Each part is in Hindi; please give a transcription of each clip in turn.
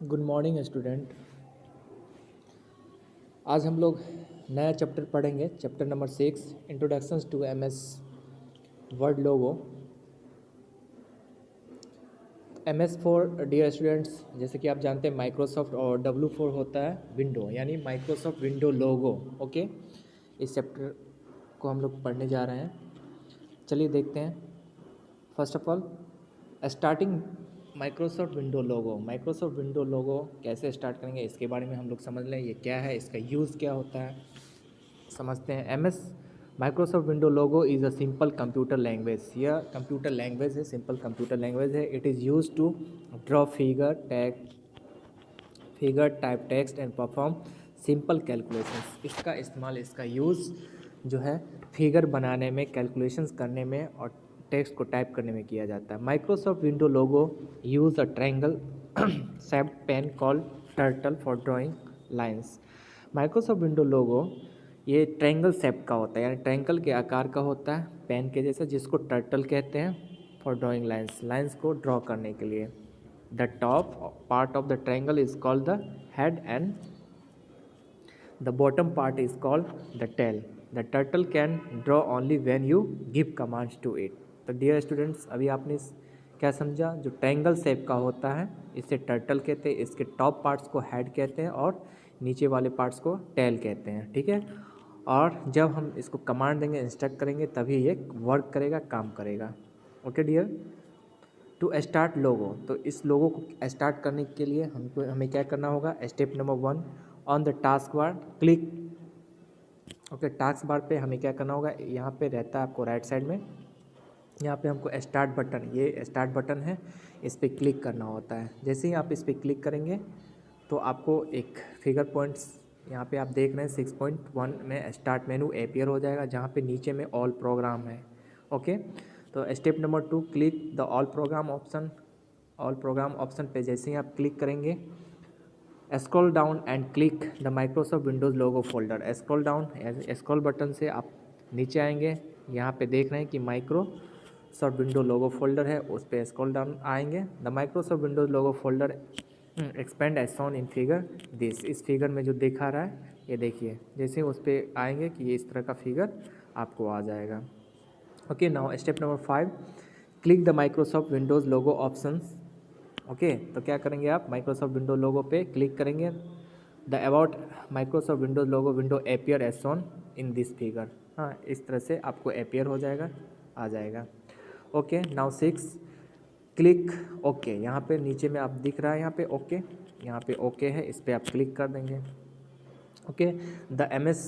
Good morning student. आज हम लोग नया चैप्टर पढ़ेंगे, chapter number 6, introductions to MS word logo. MS for dear students, जैसे कि आप जानते हैं माइक्रोसॉफ्ट, और W4 होता है विंडो, यानी माइक्रोसॉफ्ट विंडो लोगो। ओके, इस चैप्टर को हम लोग पढ़ने जा रहे हैं। चलिए देखते हैं। First of all, starting Microsoft window logo. Microsoft window logo कैसे स्टार्ट करेंगे इसके बारे में हम लोग समझ लें, ये क्या है, इसका यूज़ क्या होता है, समझते हैं। MS Microsoft window logo is a simple computer language. यह कंप्यूटर लैंग्वेज है, सिंपल कंप्यूटर लैंग्वेज है। It is use to draw figure type text and perform simple calculations. इसका इस्तेमाल, इसका यूज़ जो है फिगर बनाने में, कैलकुलेशंस करने में और टेक्स्ट को टाइप करने में किया जाता है। Microsoft window logo use a triangle shaped pen called turtle for drawing lines. Microsoft window logo ये ट्रायंगल शेप का होता है, यानी ट्रायंगल के आकार का होता है, पेन के जैसा, जिसको टर्टल कहते हैं, फॉर ड्राइंग लाइन्स, लाइन्स को ड्रॉ करने के लिए। The top part of the triangle is called the head and the bottom part is called the tail. The turtle can draw only when you give commands to it. तो डियर स्टूडेंट्स, अभी आपने क्या समझा? जो ट्रायंगल शेप का होता है इसे टर्टल कहते हैं, इसके टॉप पार्ट्स को हेड कहते हैं और नीचे वाले पार्ट्स को टेल कहते हैं, ठीक है। और जब हम इसको कमांड देंगे, इंस्ट्रक्ट करेंगे, तभी ये वर्क करेगा, काम करेगा। Okay dear. To start logo, तो इस लोगो को स्टार्ट करने के लिए हमें क्या करना होगा? Step number 1, on the task bar click. Okay, task bar पे हमें क्या करना होगा? यहाँ पे रहता है आपको राइट साइड में, यहाँ पे हमको स्टार्ट बटन, ये स्टार्ट बटन है, इस पर क्लिक करना होता है। जैसे ही आप इस पर क्लिक करेंगे तो आपको एक फिगर पॉइंट्स यहाँ पे आप देख रहे हैं 6.1 में स्टार्ट मेनू अपीयर हो जाएगा, जहाँ पे नीचे में ऑल प्रोग्राम है। ओके, तो step number 2, click the all programme option. All programme option पे जैसे ही आप क्लिक करेंगे, scroll down and click the Microsoft Windows logo folder. Scroll down, scroll button से आप नीचे आएंगे, यहाँ पे देख रहे हैं कि माइक्रोसॉफ्ट विंडो लोगो फोल्डर है, उस पर स्क्रॉल डाउन आएंगे। The Microsoft Windows logo folder expand as shown in figure this. इस फिगर में जो दिखा रहा है ये देखिए, जैसे उस पर आएंगे कि ये इस तरह का फिगर आपको आ जाएगा। Okay, now step number 5, click the Microsoft Windows logo options. Okay, तो क्या करेंगे आप? माइक्रोसॉफ्ट विंडो लोगो पे क्लिक करेंगे। The about Microsoft Windows logo window appear as shown in this figure. हाँ, इस तरह से आपको अपियर हो जाएगा, आ जाएगा। Okay, now 6, click okay. यहाँ पे नीचे में आप दिख रहा है, यहाँ पे ओके, यहाँ पे ओके है, इस पर आप क्लिक कर देंगे। ओके, द MS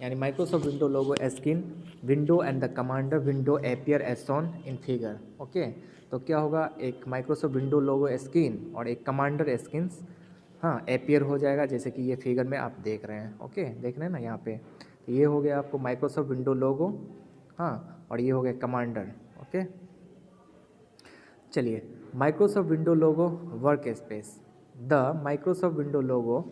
यानी Microsoft window logo screen window and the commander window appear as shown in figure. Okay, तो क्या होगा? एक माइक्रोसॉफ्ट विंडो लोगो स्क्रीन और एक कमांडर स्क्रीन, हाँ, अपियर हो जाएगा, जैसे कि ये फिगर में आप देख रहे हैं। ओके, देख रहे हैं ना यहाँ पे, तो ये हो गया आपको माइक्रोसॉफ्ट विंडो लोगो, हाँ, और ये हो गया कमांडर। ओके, चलिए, Microsoft window logo work space. The Microsoft window logo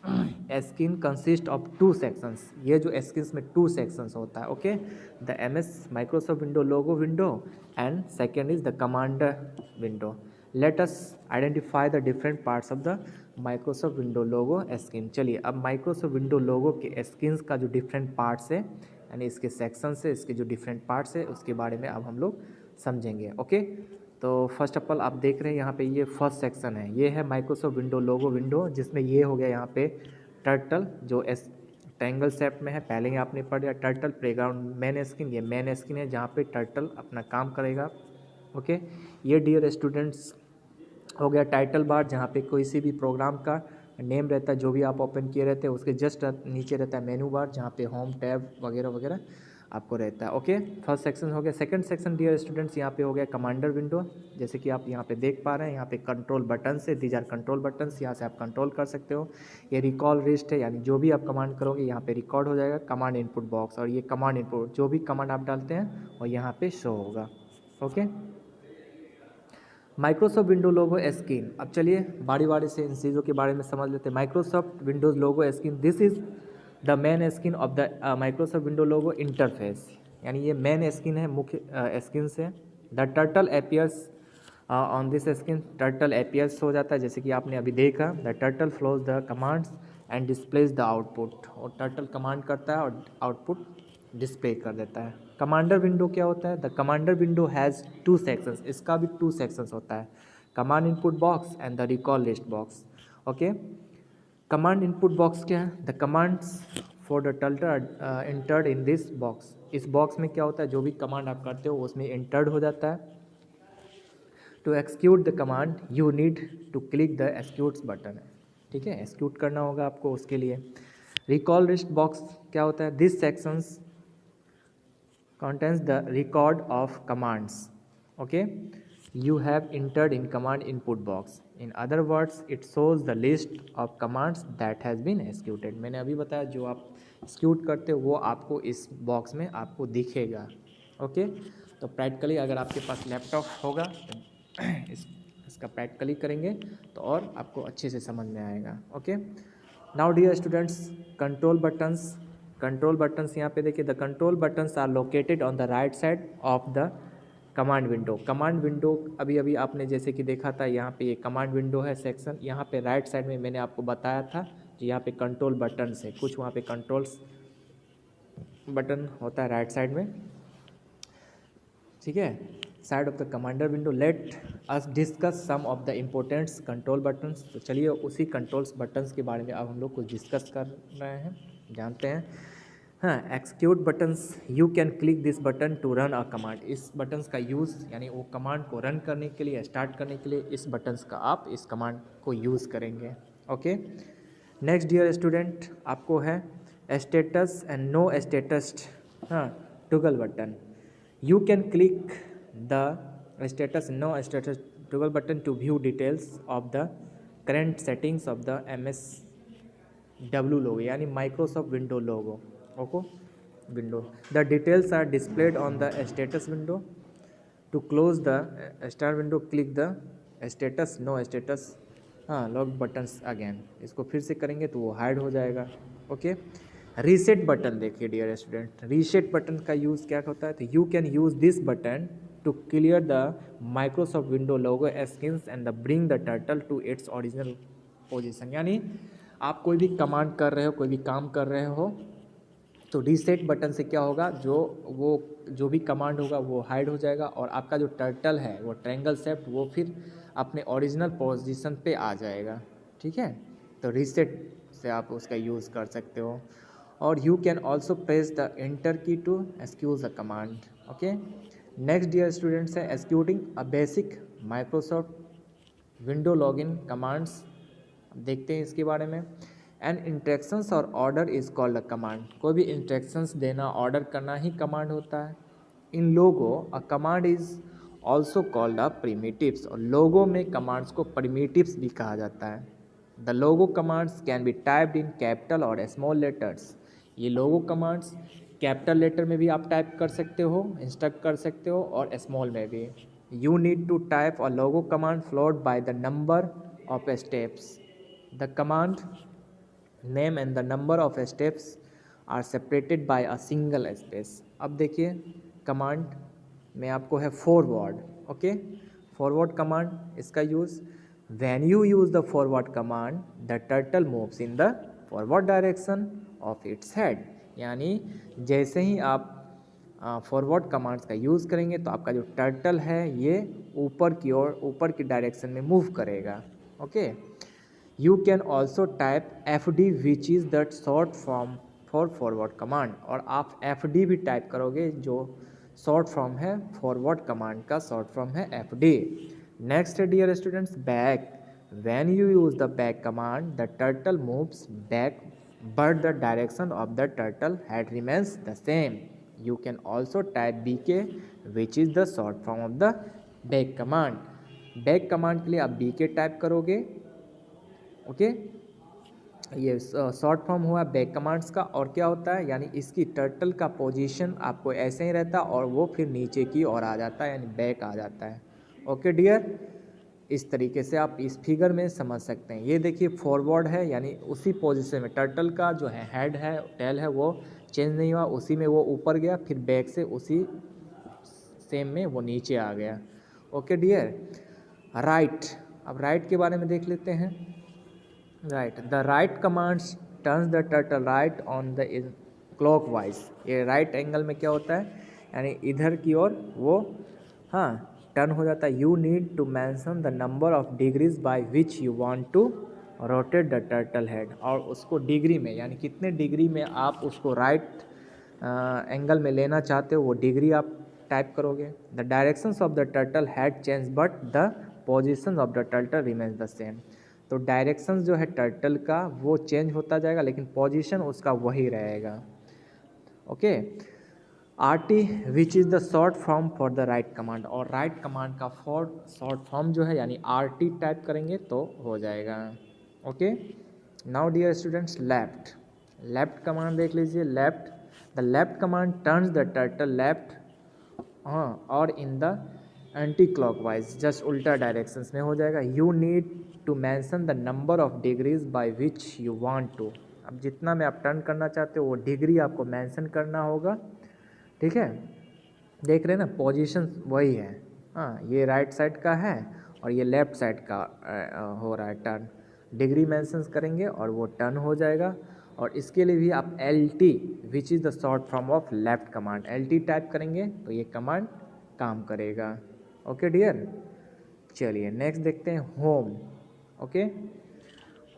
screen consist of 2 sections. ये जो स्क्रीन में 2 सेक्शंस होता है। Okay, the MS Microsoft window logo window and second is the commander window. Let us identify the different parts of the Microsoft window logo screen. चलिए, अब माइक्रोसॉफ्ट विंडो लोगो के स्क्रीन का जो डिफरेंट पार्ट्स है, यानी इसके सेक्शन से इसके जो डिफरेंट पार्ट्स है, उसके बारे में अब हम लोग समझेंगे। ओके, तो फर्स्ट ऑफ ऑल आप देख रहे हैं यहाँ पे ये फर्स्ट सेक्शन है, ये है माइक्रोसॉफ्ट विंडो लोगो विंडो, जिसमें ये हो गया यहाँ पे टर्टल जो ट्रायंगल शेप में है, पहले ही आपने पढ़ लिया। टर्टल प्लेग्राउंड मेन स्क्रीन, ये मेन स्क्रीन है जहाँ पे टर्टल अपना काम करेगा। ओके, ये डियर स्टूडेंट्स हो गया टाइटल बार, जहाँ पे कोई सी भी प्रोग्राम का नेम रहता है, जो भी आप ओपन किए रहते हैं उसके जस्ट नीचे रहता है मेनू बार, जहाँ पे होम टैब वगैरह वगैरह आपको रहता है। ओके, फर्स्ट सेक्शन हो गया। सेकंड सेक्शन डियर स्टूडेंट्स यहाँ पे हो गया कमांडर विंडो, जैसे कि आप यहाँ पे देख पा रहे हैं, यहाँ पे कंट्रोल बटन से, दीज आर कंट्रोल बटन्स, यहाँ से आप कंट्रोल कर सकते हो। ये रिकॉल लिस्ट है, यानी जो भी आप कमांड करोगे यहाँ पे रिकॉर्ड हो जाएगा कमांड इनपुट बॉक्स, और ये कमांड इनपुट जो भी कमांड आप डालते हैं और यहाँ पे शो होगा। Okay, Microsoft window logo screen. अब चलिए बारी बारी से इन चीज़ों के बारे में समझ लेते हैं। Microsoft Windows logo screen, this is the main screen of the Microsoft window logo interface, यानी ये मेन स्क्रीन है, मुख्य स्क्रीन से। The turtle appears on this screen turtle appears हो जाता है, जैसे कि आपने अभी देखा, the turtle flows the commands and displays the output, और टर्टल कमांड करता है और आउटपुट डिस्प्ले कर देता है। कमांडर विंडो क्या होता है? The commander window has two sections, इसका भी टू सेक्शंस होता है, command input box and the recall list box. Okay, command input box क्या है? The commands for the turtle entered in this box, इस बॉक्स में क्या होता है, जो भी कमांड आप करते हो उसमें इंटर्ड हो जाता है। To execute the command you need to click the executes button, ठीक है, एक्सिक्यूट करना होगा आपको उसके लिए। रिकॉल लिस्ट बॉक्स क्या होता है? This sections contains the record of commands, okay, you have entered in command input box. In other words, it shows the list of commands that has been executed. मैंने अभी बताया जो आप एक्सिक्यूट करते हो वो आपको इस बॉक्स में आपको दिखेगा। ओके, तो प्रैक्टिकली अगर आपके पास लैपटॉप होगा तो इसका प्रैक्टिकली करेंगे तो और आपको अच्छे से समझ में आएगा। Okay, now dear students, control buttons यहाँ पे देखिए, the control buttons are located on the right side of the command window. Command window अभी अभी आपने जैसे कि देखा था, यहाँ पे ये कमांड विंडो है सेक्शन, यहाँ पे राइट साइड में मैंने आपको बताया था जो यहाँ पे कंट्रोल बटन्स है, कुछ वहाँ पे कंट्रोल्स बटन होता है राइट साइड में, ठीक है, side of the commander window. Let us discuss some of the importants control buttons. तो चलिए उसी कंट्रोल्स बटन्स के बारे में अब हम लोग कुछ डिस्कस कर रहे हैं, जानते हैं। हाँ, execute buttons, you can click this button to run a command. इस बटन्स का यूज़ यानी वो कमांड को रन करने के लिए, स्टार्ट करने के लिए इस बटन्स का आप इस कमांड को यूज़ करेंगे। ओके, नेक्स्ट डियर स्टूडेंट, आपको है स्टेटस एंड नो स्टेटस, हाँ, toggle button. You can click the status no status toggle button to view details of the current settings of the MSW logo यानी Microsoft Windows logo। Okay, window, the details are displayed on the status window। to close the star window click the status no status, हाँ, लॉक बटन्स अगेन, इसको फिर से करेंगे तो वो हाइड हो जाएगा। ओके, रीसेट बटन देखिए डियर स्टूडेंट, रीसेट बटन का यूज़ क्या होता है? तो you can use this button to clear the Microsoft window logo screens and the bring the turtle to its original position. यानी आप कोई भी कमांड कर रहे हो, कोई भी काम कर रहे हो, तो रीसेट बटन से क्या होगा, जो भी कमांड होगा वो हाइड हो जाएगा और आपका जो टर्टल है वो ट्रायंगल शेप वो फिर अपने ओरिजिनल पोजीशन पे आ जाएगा, ठीक है। तो रीसेट से आप उसका यूज़ कर सकते हो। और you can also press the enter key to execute the command. Okay, next dear students है executing a basic Microsoft window login commands. देखते हैं इसके बारे में। And instructions or order is called a command, कोई भी इंस्ट्रक्शंस देना, ऑर्डर करना ही कमांड होता है। In logo a command is also called a primitives, और लोगो में कमांड्स को प्रिमिटिव्स भी कहा जाता है। The logo commands can be typed in capital और स्मॉल लेटर्स। ये लोगो कमांड्स कैपिटल लेटर में भी आप टाइप कर सकते हो, इंस्ट्रक्ट कर सकते हो, और स्मॉल में भी। You need to type a logo command followed by the number of steps. The command name and the number of steps are separated by a single space. अब देखिए कमांड में आपको है फॉरवर्ड। ओके, फॉरवर्ड कमांड, इसका use when you use the forward command the turtle moves in the forward direction of its head. यानी जैसे ही आप फॉरवर्ड कमांड्स का यूज़ करेंगे तो आपका जो टर्टल है ये ऊपर की ओर, ऊपर की डायरेक्शन में मूव करेगा। Okay, you can also type FD which is that short form for forward command, और आप FD भी टाइप करोगे जो शॉर्ट फॉर्म है फॉरवर्ड कमांड का, शॉर्ट फॉर्म है FD। Next dear students, back, when you use the back command the turtle moves back but the direction of the turtle head remains the same. You can also type BK which is the short form of the back command. Back command के लिए आप BK टाइप करोगे। ओके, ये शॉर्ट फॉर्म हुआ बैक कमांड्स का, और क्या होता है यानी इसकी टर्टल का पोजीशन आपको ऐसे ही रहता है और वो फिर नीचे की ओर आ जाता है, यानी बैक आ जाता है। ओके डियर, इस तरीके से आप इस फिगर में समझ सकते हैं। ये देखिए फॉरवर्ड है, यानी उसी पोजीशन में टर्टल का जो है हेड है, टेल है, वो चेंज नहीं हुआ, उसी में वो ऊपर गया, फिर बैक से उसी सेम में वो नीचे आ गया। ओके डियर, राइट, अब राइट के बारे में देख लेते हैं। Right, the right commands turns the turtle right on the clockwise. ये राइट एंगल में क्या होता है, यानी इधर की ओर वो हाँ टर्न हो जाता है। You need to mention the number of degrees by which you want to rotate the turtle head, और उसको डिग्री में यानी कितने डिग्री में आप उसको राइट एंगल में लेना चाहते हो वो डिग्री आप टाइप करोगे। The directions of the turtle head change but the position of the turtle remains the same. तो डायरेक्शंस जो है टर्टल का वो चेंज होता जाएगा लेकिन पोजीशन उसका वही रहेगा। Okay, R T which is the short form for the right command, और राइट कमांड का शॉर्ट फॉर्म जो है यानी आर टी टाइप करेंगे तो हो जाएगा। Okay, now dear students left, left command देख लीजिए। Left, the left command turns the turtle left और in the anticlockwise, just उल्टा डायरेक्शंस में हो जाएगा। You need to mention the number of degrees by which you want to, अब जितना में आप टर्न करना चाहते हो वो डिग्री आपको मेंशन करना होगा। ठीक है, देख रहे हैं ना, पोजीशन वही है। हाँ, ये राइट साइड का है और ये लेफ्ट साइड का हो रहा है टर्न। डिग्री मेंशन करेंगे और वो टर्न हो जाएगा। और इसके लिए भी आप L T which is the short form of left command, L T type करेंगे तो ये कमांड काम करेगा। ओके डियर, चलिए नेक्स्ट देखते हैं home. Okay,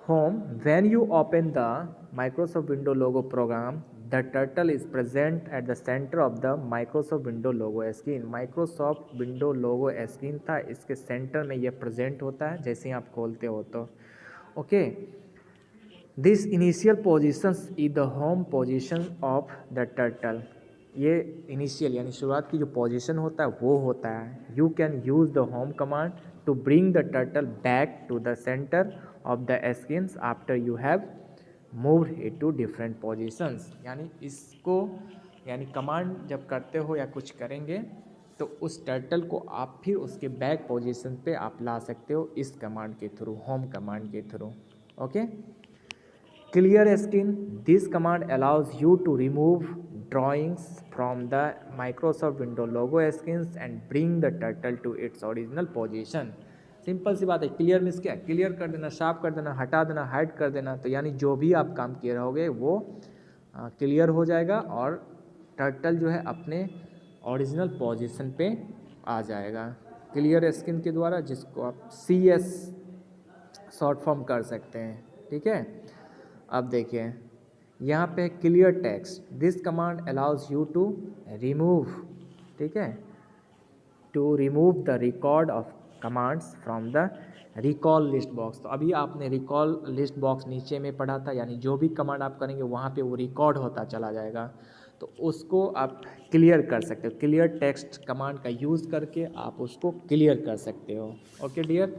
home, when you open the Microsoft window logo program the turtle is present at the centre of the Microsoft window logo screen. Microsoft window logo screen था, इसके सेंटर में ये प्रेजेंट होता है जैसे ही आप खोलते हो तो। Okay, this initial positions is the home position of the turtle. ये इनिशियल यानी शुरुआत की जो पोजीशन होता है वो होता है। You can use the home command to bring the turtle back to the centre of the screen after you have moved it to different positions. यानी इसको यानी कमांड जब करते हो या कुछ करेंगे तो उस टर्टल को आप फिर उसके बैक पोजीशन पे आप ला सकते हो इस कमांड के थ्रू, होम कमांड के through. Okay, clear screen, this command allows you to remove drawings from the Microsoft Window logo screens and bring the turtle to its original position। Simple सी बात है, क्लियर मीन्स क्या, क्लियर कर देना, साफ कर देना, हटा देना, हाइड कर देना। तो यानी जो भी आप काम किए रहोगे वो क्लियर हो जाएगा और टर्टल जो है अपने ओरिजिनल पोजीशन पे आ जाएगा क्लियर स्क्रीन के द्वारा, जिसको आप CS शॉर्ट फॉर्म कर सकते हैं। ठीक है, अब देखिए यहाँ पे clear text, this command allows you to remove, ठीक है, to remove the record of commands from the recall list box. तो अभी आपने रिकॉल लिस्ट बॉक्स नीचे में पढ़ा था, यानी जो भी कमांड आप करेंगे वहाँ पे वो रिकॉर्ड होता चला जाएगा, तो उसको आप क्लियर कर सकते हो। क्लियर टेक्स्ट कमांड का यूज़ करके आप उसको क्लियर कर सकते हो। Okay dear,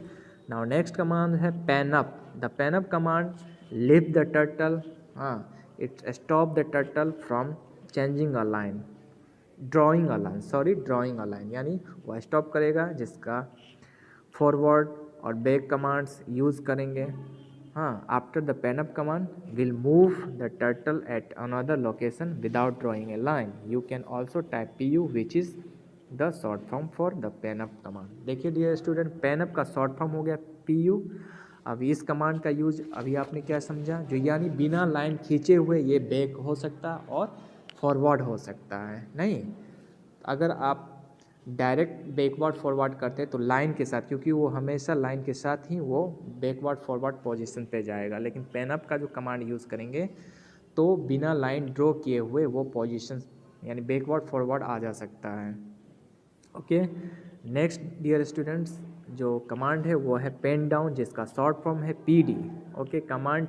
now next command है pen up. The pen up command lift the turtle, it stop the turtle from changing a line, drawing a line, यानी वह स्टॉप करेगा जिसका फॉरवर्ड और बैक कमांड्स यूज़ करेंगे। After the pen up command will move the turtle at another location without drawing a line. You can also type PU which is the short form for the pen up command. देखिए डियर स्टूडेंट, पैन अप का शॉर्ट फॉर्म हो गया PU। अब इस कमांड का यूज अभी आपने क्या समझा, जो यानी बिना लाइन खींचे हुए ये बैक हो सकता और फॉरवर्ड हो सकता है। नहीं, अगर आप डायरेक्ट बैकवर्ड फॉरवर्ड करते हैं तो लाइन के साथ, क्योंकि वो हमेशा लाइन के साथ ही वो बैकवर्ड फॉरवर्ड पोजीशन पे जाएगा। लेकिन पैन अप का जो कमांड यूज़ करेंगे तो बिना लाइन ड्रॉ किए हुए वो पोजीशन यानी बैकवर्ड फॉरवर्ड आ जा सकता है। ओके, नेक्स्ट डियर स्टूडेंट्स, जो कमांड है वो है पेन डाउन, जिसका शॉर्ट फॉर्म है PD। ओके, कमांड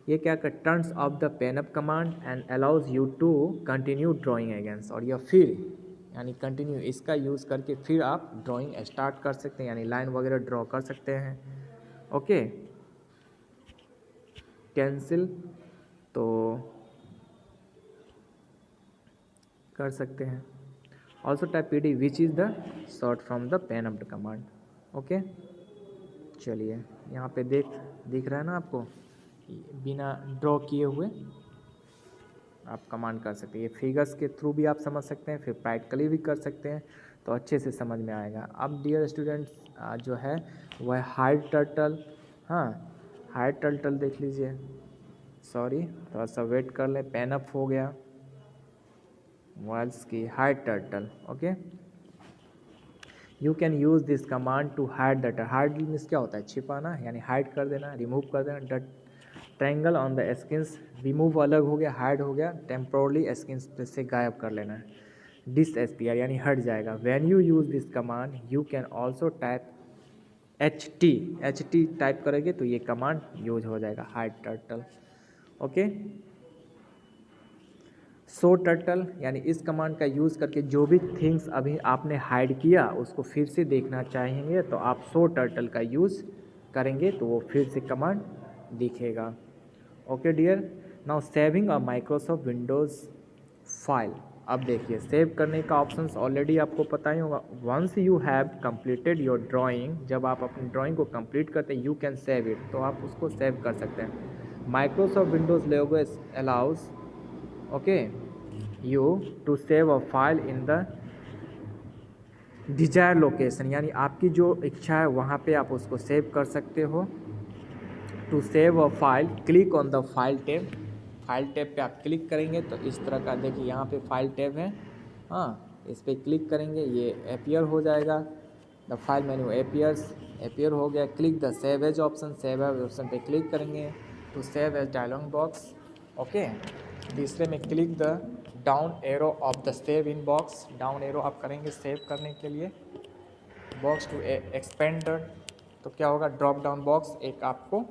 ये क्या कर, turns off the pen up command and allows you to continue drawing against, और यह फिर यानी कंटिन्यू इसका यूज़ करके फिर आप ड्राइंग स्टार्ट कर सकते हैं, यानी लाइन वगैरह ड्रॉ कर सकते हैं। ओके, कैंसिल तो कर सकते हैं। Also type PD which is the short from the pen up command. Okay, चलिए यहाँ पे दिख रहा है ना आपको, बिना ड्रॉ किए हुए आप कमांड कर सकते हैं। ये फिगर्स के थ्रू भी आप समझ सकते हैं, फिर प्रैक्टिकली भी कर सकते हैं। तो अच्छे से समझ में आएगा। अब डियर स्टूडेंट्स जो है वह हाइड टर्टल, हाँ हाइड टर्टल देख लीजिए, सॉरी थोड़ा सा वेट कर लें, पेन अप हो गया, व्हाइल्स की hide turtle. Okay, you can use this command to hide the, hide means क्या होता है, छिपाना, यानी हाइड कर देना, रिमूव कर देना। The triangle on the skins, remove अलग हो गया, हाइड हो गया, टेम्पोरली स्किन्स से गायब कर लेना है। डिसएपियर यानी हट जाएगा। When you use this command you can also type HT type करेंगे तो ये कमांड यूज हो जाएगा, hide turtle. Okay, show turtle यानी इस कमांड का यूज़ करके जो भी थिंग्स अभी आपने हाइड किया उसको फिर से देखना चाहेंगे तो आप शो टर्टल का यूज़ करेंगे तो वो फिर से कमांड दिखेगा। ओके डियर, नाउ सेविंग अ माइक्रोसॉफ्ट विंडोज़ फाइल। अब देखिए सेव करने का ऑप्शंस ऑलरेडी आपको पता ही होगा। Once you have completed your drawing, जब आप अपनी ड्राइंग को कंप्लीट करते हैं, यू कैन सेव इट, तो आप उसको सेव कर सकते हैं। Microsoft Windows logo allows okay you to save a file in the desire location, यानी आपकी जो इच्छा है वहाँ पे आप उसको सेव कर सकते हो। To save a file click on the file tab, file tab पे आप क्लिक करेंगे तो इस तरह का देखिए यहाँ पे फाइल टैब है, हाँ इस पर क्लिक करेंगे ये एपियर हो जाएगा, द फाइल मेन्यू एपियर हो गया। Click the save as option, save as option पे क्लिक करेंगे to save as dialog box. Okay, तीसरे में click the down arrow of the save in box, down arrow आप करेंगे सेव करने के लिए बॉक्स टू एक्सपेंड, तो क्या होगा ड्रॉप डाउन बॉक्स एक आपको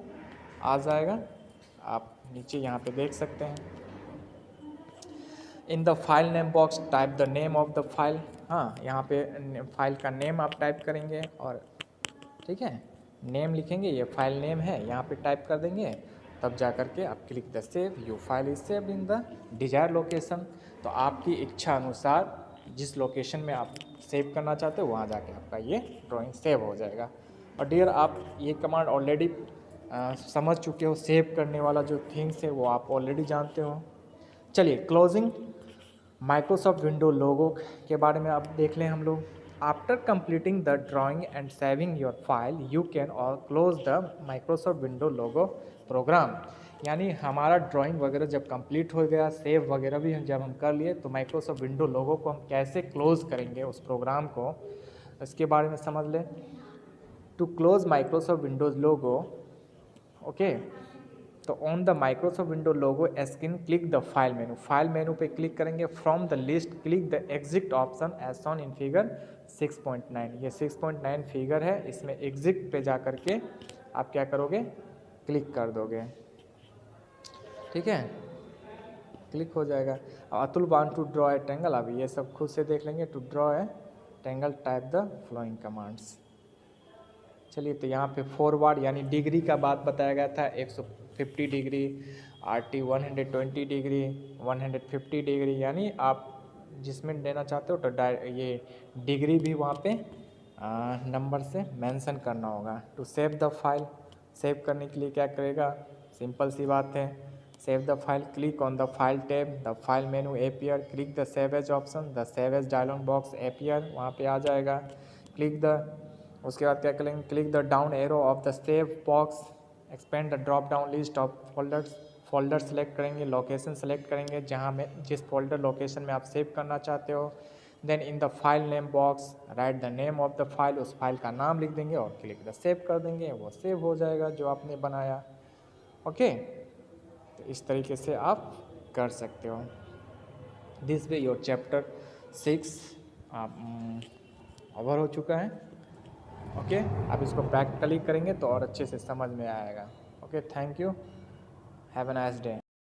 आ जाएगा, आप नीचे यहाँ पे देख सकते हैं। इन the file name box type the name of the file, हाँ यहाँ पे फाइल का नेम आप टाइप करेंगे और ठीक है नेम लिखेंगे, ये फाइल नेम है यहाँ पे टाइप कर देंगे, तब जा कर के आप click the save, you file is saved in the desire location. तो आपकी इच्छा अनुसार जिस लोकेशन में आप सेव करना चाहते हो वहाँ जाके आपका ये ड्राइंग सेव हो जाएगा। और डियर आप ये कमांड ऑलरेडी समझ चुके हो, सेव करने वाला जो थिंग्स है वो आप ऑलरेडी जानते हो। चलिए क्लोजिंग माइक्रोसॉफ्ट विंडो लोगो के बारे में अब देख लें हम लोग। After completing the drawing and saving your file you can और close the Microsoft window logo program, यानी हमारा ड्राइंग वगैरह जब कंप्लीट हो गया, सेव वगैरह भी जब हम कर लिए, तो माइक्रोसॉफ्ट विंडो लोगो को हम कैसे क्लोज करेंगे उस प्रोग्राम को, इसके बारे में समझ लें। To close Microsoft Windows logo, okay, तो on the Microsoft window logo screen click the file menu पे क्लिक करेंगे। From the list click the exit option as shown in figure 6.9, ये 6.9 फिगर है, इसमें एग्जिट पे जा कर के आप क्या करोगे क्लिक कर दोगे, ठीक है क्लिक हो जाएगा। Atul want to draw a triangle, अब ये सब खुद से देख लेंगे। To draw a triangle type the flowing commands. चलिए तो यहाँ पे फॉरवर्ड यानी डिग्री का बात बताया गया था, 150 डिग्री, RT 120 डिग्री, 150 डिग्री, यानी आप जिसमें देना चाहते हो तो ये डिग्री भी वहाँ पे नंबर से मेंशन करना होगा। To save the file, save करने के लिए क्या करेगा, सिंपल सी बात है, save the file click on the file tab, the file menu appear, click the save as option, the save as dialog box appear वहाँ पे आ जाएगा। क्लिक द, उसके बाद क्या करेंगे, click the down arrow of the save box, expand the drop down list of folder select करेंगे, लोकेशन सेलेक्ट करेंगे जहाँ में जिस फोल्डर लोकेशन में आप सेव करना चाहते हो। Then in the file name box write the name of the file, उस फाइल का नाम लिख देंगे और क्लिक द सेव कर देंगे, वो सेव हो जाएगा जो आपने बनाया। ओके, तो इस तरीके से आप कर सकते हो। This way your chapter 6 over हो चुका है। ओके, अब इसको प्रैक्टिकली करेंगे तो और अच्छे से समझ में आएगा। Okay, thank you, have a nice day.